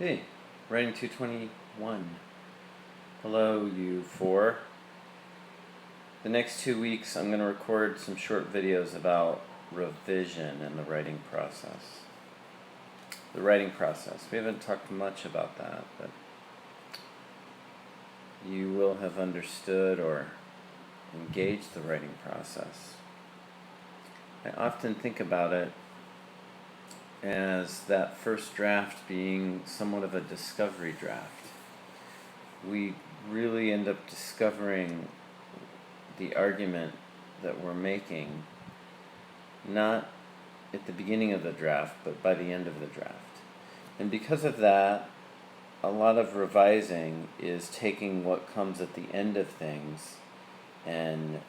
Hey, writing 221. Hello, you four. The next 2 weeks, I'm going to record some short videos about revision and the writing process. The writing process. We haven't talked much about that, but you will have understood or engaged the writing process. I often think about it as that first draft being somewhat of a discovery draft. We really end up discovering the argument that we're making not at the beginning of the draft, but by the end of the draft. And because of that, a lot of revising is taking what comes at the end of things and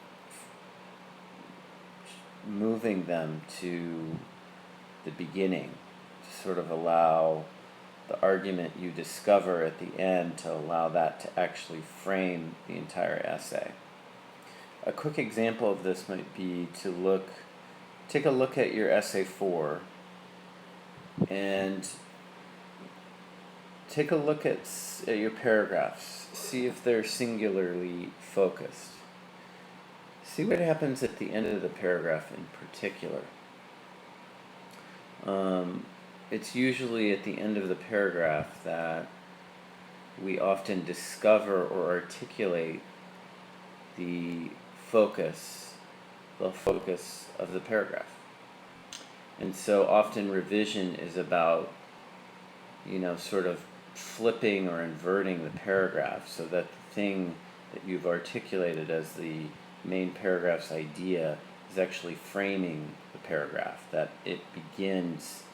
moving them to the beginning to sort of allow the argument you discover at the end to allow that to actually frame the entire essay. A quick example of this might be to take a look at your essay 4 and take a look at your paragraphs. See if they're singularly focused. See what happens at the end of the paragraph in particular. It's usually at the end of the paragraph that we often discover or articulate the focus of the paragraph. And so often revision is about, sort of flipping or inverting the paragraph so that the thing that you've articulated as the main paragraph's idea is actually framing the paragraph, that it begins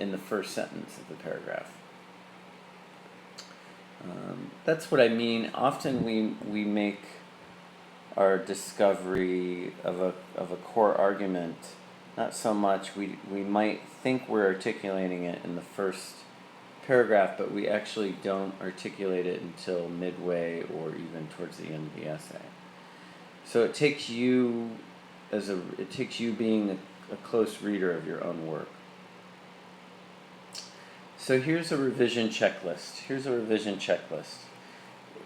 in the first sentence of the paragraph. That's what I mean. Often we make our discovery of a core argument not so much, we might think we're articulating it in the first paragraph, but we actually don't articulate it until midway or even towards the end of the essay. So it takes you being a close reader of your own work. So here's a revision checklist.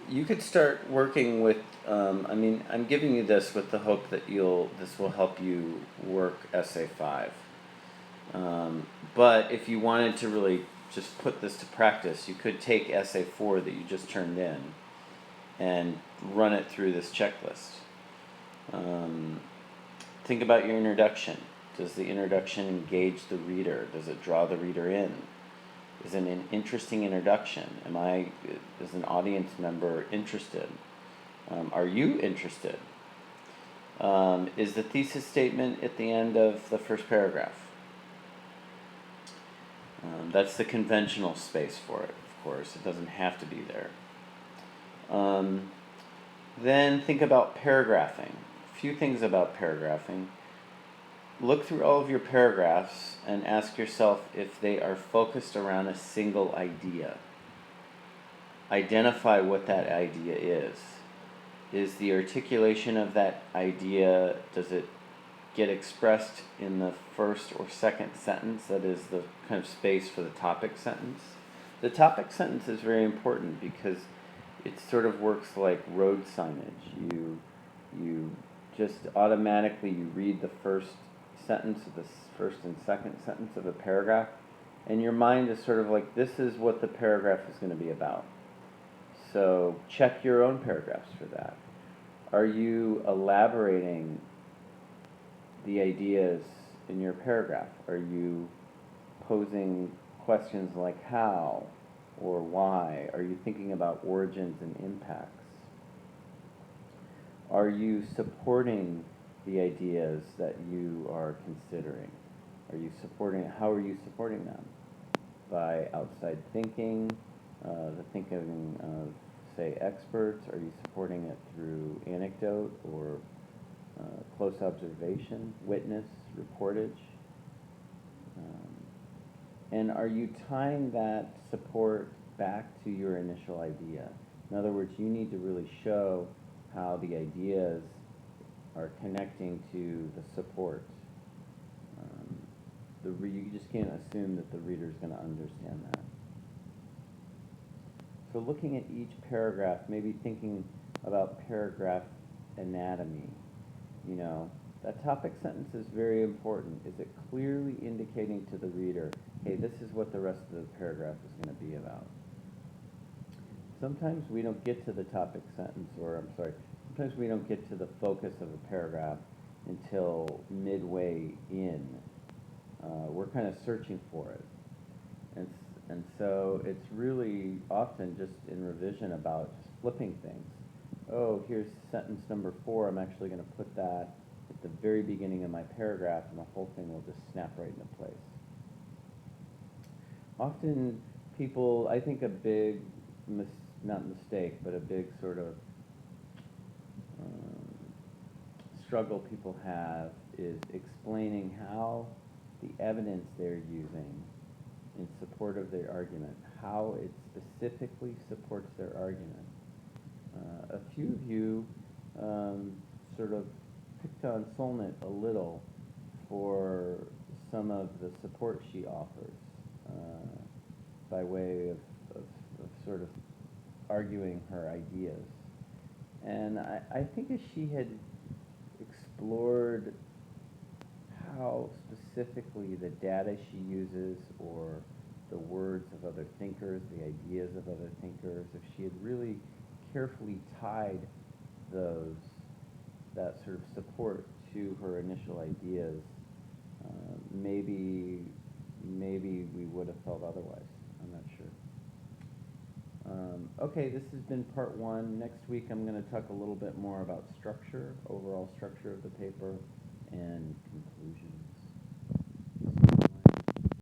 You could start working with, I'm giving you this with the hope that this will help you work essay 5. But if you wanted to really just put this to practice, you could take essay 4 that you just turned in and run it through this checklist. Think about your introduction. Does the introduction engage the reader? Does it draw the reader in? Is it an interesting introduction? Is an audience member interested? Are you interested? Is the thesis statement at the end of the first paragraph? That's the conventional space for it, of course. It doesn't have to be there. Then think about paragraphing. A few things about paragraphing. Look through all of your paragraphs and ask yourself if they are focused around a single idea. Identify what that idea is. Is the articulation of that idea, does it get expressed in the first or second sentence? That is the kind of space for the topic sentence. The topic sentence is very important because it sort of works like road signage. You just automatically read the first sentence of the first and second sentence of a paragraph, and your mind is sort of like, this is what the paragraph is going to be about. So check your own paragraphs for that. Are you elaborating the ideas in your paragraph? Are you posing questions like how or why? Are you thinking about origins and impacts? Are you supporting the ideas that you are considering? How are you supporting them? By outside thinking, the thinking of, say, experts? Are you supporting it through anecdote or close observation, witness, reportage? And are you tying that support back to your initial idea? In other words, you need to really show how the ideas are connecting to the support. You just can't assume that the reader is going to understand that. So looking at each paragraph, maybe thinking about paragraph anatomy, you know, that topic sentence is very important. Is it clearly indicating to the reader, hey, this is what the rest of the paragraph is going to be about? Sometimes we don't get to the topic sentence, or I'm sorry, sometimes we don't get to the focus of a paragraph until midway in. We're kind of searching for it. And so it's really often just in revision about just flipping things. Oh, here's sentence number 4. I'm actually going to put that at the very beginning of my paragraph, and the whole thing will just snap right into place. Often people, I think a big, not mistake, but a big sort of um, struggle people have is explaining how the evidence they're using in support of their argument, how it specifically supports their argument. A few of you sort of picked on Solnit a little for some of the support she offers by way of sort of arguing her ideas. And I think if she had explored how specifically the data she uses or the words of other thinkers, the ideas of other thinkers, if she had really carefully tied those, that sort of support to her initial ideas, maybe we would have felt otherwise. I'm not sure. Okay, this has been part 1. Next week I'm going to talk a little bit more about structure, overall structure of the paper, and conclusion.